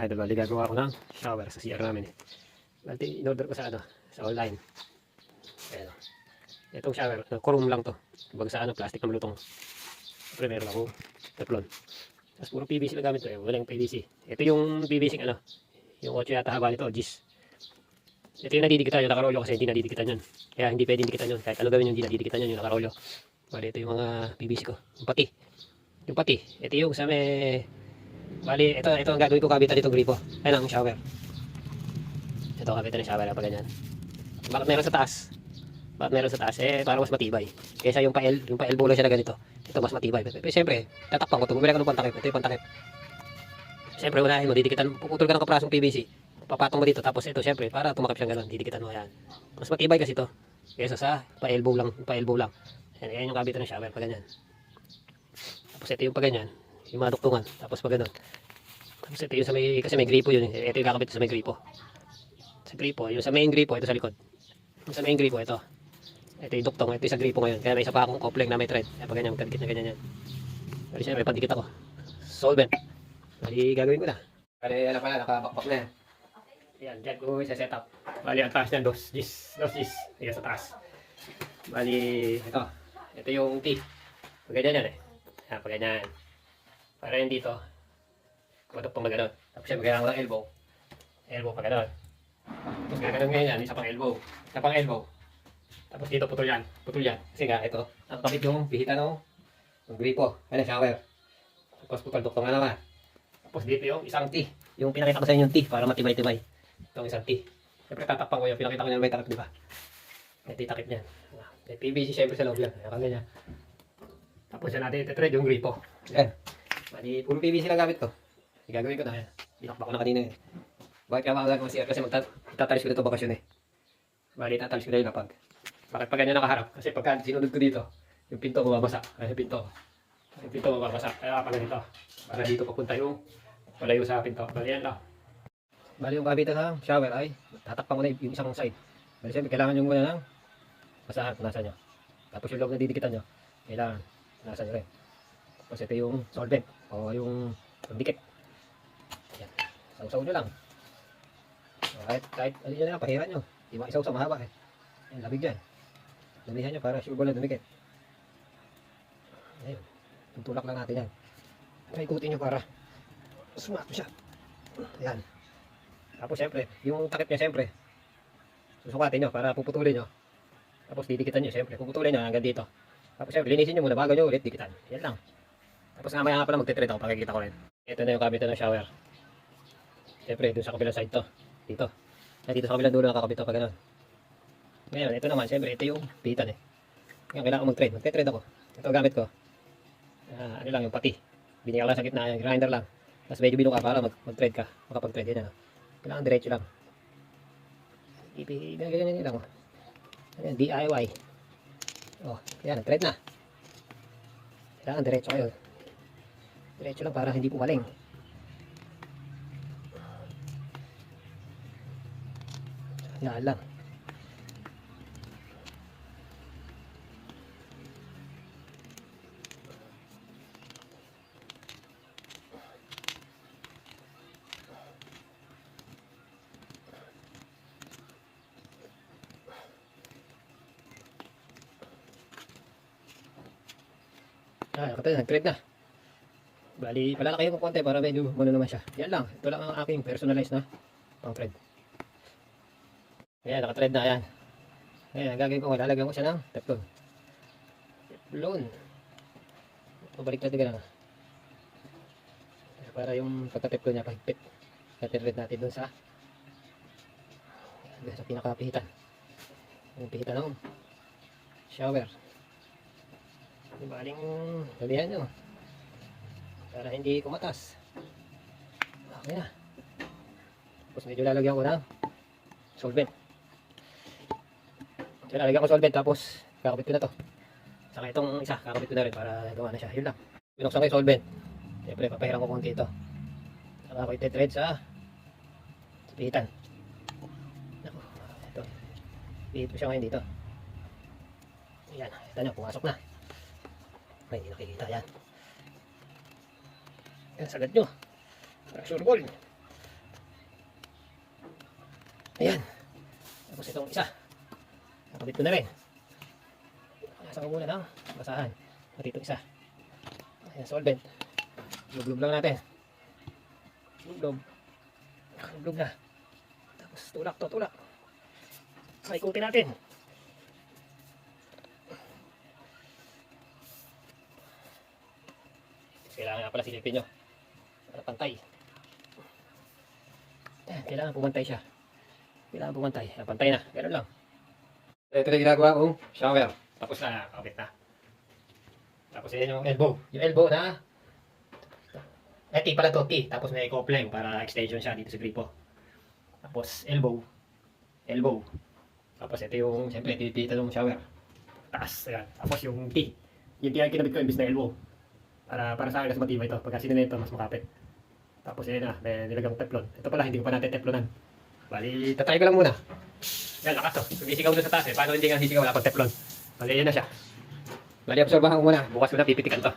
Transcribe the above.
idol, bali gagawa ko ng shower sa CR namin eh. Bali in-order ko sa sa online. Ayan. Itong shower, kurum lang to. Kumbaga sa plastic na malutong. Siyempre meron ako teflon. Tapos puro PVC na gamit ko eh, walang PVC. Ito yung PVC yung 8 yata haba nito, gis. Ito yung nadidikitan, yung nakarolyo kasi hindi nadidikitan yun. Kaya hindi pwedeng dikitan yun, kahit ano gawin yung hindi nadidikitan yun, yung nakarolyo. Bali ito yung mga PVC ko, yung pati. Ito yung sa may, bali ito ang gagawin ko, kabitan itong gripo. Ayun ang shower. Ito kabitan ng shower, pa ganyan. Bakit meron sa taas? Bakit meron sa taas? Eh, para mas matibay. Kaysa yung pa-elbow lang siya na ganito. Ito mas matibay. Pero siyempre, tatakpan ko ito. Bumili ka ng pantakip. Ito yung pantakip. Siyempre, unahin mo, didikitan. Puputol ka ng kaprasong PVC. Papatong mo dito. Tapos ito, siyempre, para tumakip siyang gano'n. Didikitan mo, yan. Mas matibay kasi ito. Kaysa sa pa-elbow lang. Yan yung kabitan ng shower. Pa ganyan. Tapos ito yung pa ganyan. Yung mga duktungan. Tapos pa gano'n. Tapos ito yung sa may, kasi may gripo yun. Ito yung kakabit sa may gripo. Sa gripo. Yung sa main gripo, ito sa likod. Yung sa main gripo, ito. Ito yung duktong, ito yung sa gripo ngayon. Kaya may isa pa akong coupling na may thread. Kaya pag ganyan, magkadikit na ganyan yan. Pero siyempre, pandikit ako. Solvent. Bali, gagawin ko na. Bali, ano pala, nakabakbak na yan. Ayan, dyan ko isa-set up. Bali, ang taas niyan, dos gis. Ayan, sa taas. Bali, ito. Ito yung T. Pag ganyan yan eh. Ayan, pag ganyan. Para yun dito. Maduktong na gano'n. Tapos siyempre, kailangan ko ng elbow. Elbow pa gano'n. Tapos gano'n ngayon yan, isa pang elbow. Isa pang elbow. Tapos dito putol yan. Kasi nga ito, ang kapit yung pihita ng gripo. Ayan, shower. Tapos putol duktong na naman. Tapos dito yung isang T. Yung pinakita ko sa inyo yung T para matibay-tibay. Itong isang T. Siyempre tatakpan ko yung pinakita ko niya may takip, di ba? May takip niyan. May PVC siyempre sa loob yan. Ayan, ganyan. Tapos yan natin iti-thread yung gripo. Ayan. Bali, puro PVC lang gamit ko. Gagawin ko na yan. Binakbak ko na kanina eh. Bakit kaya makagagawa ko CR? Kasi magtatalis ko dito bakasyon eh. Bali, tatalis ko na yun napag. Bakit pa ganyan nakaharap? Kasi pagka sinunod ko dito, yung pinto mababasa. Yung pinto mababasa. Kaya pala dito. Para dito papunta yung palayo sa pinto. Bali yan lang. Bali yung kabitan ng shower ay tatakpan ko na yung isang side. Bali siyempre kailangan yung muna ng basahan. Nasa nyo. Tapos yung loob na didikitan nyo. Kailangan. Nasa nyo rin. Tapos ito yung solvent. O yung dikit. Yan. Sausaw nyo lang. Kahit ano nyo na lang. Pahiran nyo. Di ba isaw-saw mahaba eh. Yan, labig dyan. Damihan nyo para sure na dumikit. Ayun. Tutulak lang natin yan. Ikutin nyo para sumato siya. Ayan. Tapos siyempre, yung takip niya siyempre, susukatin nyo para puputulin nyo. Tapos didikitan nyo siyempre. Puputulin nyo hanggang dito. Tapos siyempre, linisin nyo muna bago nyo ulit dikitan. Yan lang. Tapos mamaya nga pala magte-thread ako, pakikita ko rin. Ito na yung kabitan ng shower. Siyempre, dun sa kabilang side to. Dito. Dito sa kabilang dulo nakakabit to pag gano'n. Ngayon, ito naman, siyempre, ito yung pihitan eh. Ngayon, kailangan ko mag-thread. Magte-thread ako. Ito gamit ko. Ano lang, yung pati. Binigyan lang sa gitna, yung grinder lang. Tapos medyo bilong ka para mag-thread ka. Makapag-thread yan. Kailangan diretso lang. Ganyan lang. Ayan, DIY. Oh, yan, nag-thread na. Kailangan diretso kayo. Diretso lang para hindi pumaling. Yan lang. Kapatid, nag-thread na. Bali, palalaki ko konti para medyo ano naman siya. Yan lang. Ito lang ang aking personalized na pang-thread. Ayan, naka-thread na. Ayan. Ayan, gagawin ko. Lalagyan ko siya ng teflon. Teflon. Pabaliktad ka lang. Para yung pagka-teflon niya pahigpit. Nati-thread natin dun sa pinaka-pihitan. Yung pihitan ng shower. Baling damihan nyo para hindi kumatas. Okay na. Tapos medyo lalagyan ko ng solvent. So lalagyan ko solvent tapos kakabit ko na to. Saka itong isa kakabit ko na rin para gawa na siya. Yun lang. Binuksan ko yung solvent. Siyempre papahiran ko konti ito. Saka ako iti-thread sa pihitan. Ito. Pihit ko siya ngayon dito. Ayan. Ito nyo. Pumasok na. Ay, hindi nakikita yan. Yan, sagad nyo. Para sure ball. Ayan. Tapos itong isa. Nakabit ko na rin. Nasa ko muna ng basahan. At itong isa. Ayan, solvent. Lublob lang natin. Lublob. Lublob na. Tapos tulak to, tulak. Ikutin natin. Kailangan nga pala silipin nyo. Para pantay. Ayan, kailangan pumantay siya. Kailangan pumantay. Ayan, pantay na. Ganun lang. Ito na ginagawa kong shower. Tapos na, kapit na. Tapos yan yung elbow. Yung elbow na T pala to, T. Tapos may coupling para extension siya dito sa gripo. Tapos elbow. Elbow. Tapos ito yung, siyempre, dito yung shower. Taas. Ayan. Tapos yung T. Yung T ang kinabit ko imbis na elbow. Para sa akin mas matibay ito. Pagka sinunod mas makapit. Tapos yun na, may nilagang teflon. Ito pala, hindi ko pa natin teflonan. Bali, tatry ko lang muna. Yan, lakas to. Sumisigaw doon sa taas eh. Paano hindi nga sisigaw? Wala pang teflon. Bali, yun na siya. Bali, absorbahan ko muna. Bukas ko na pipitikan to.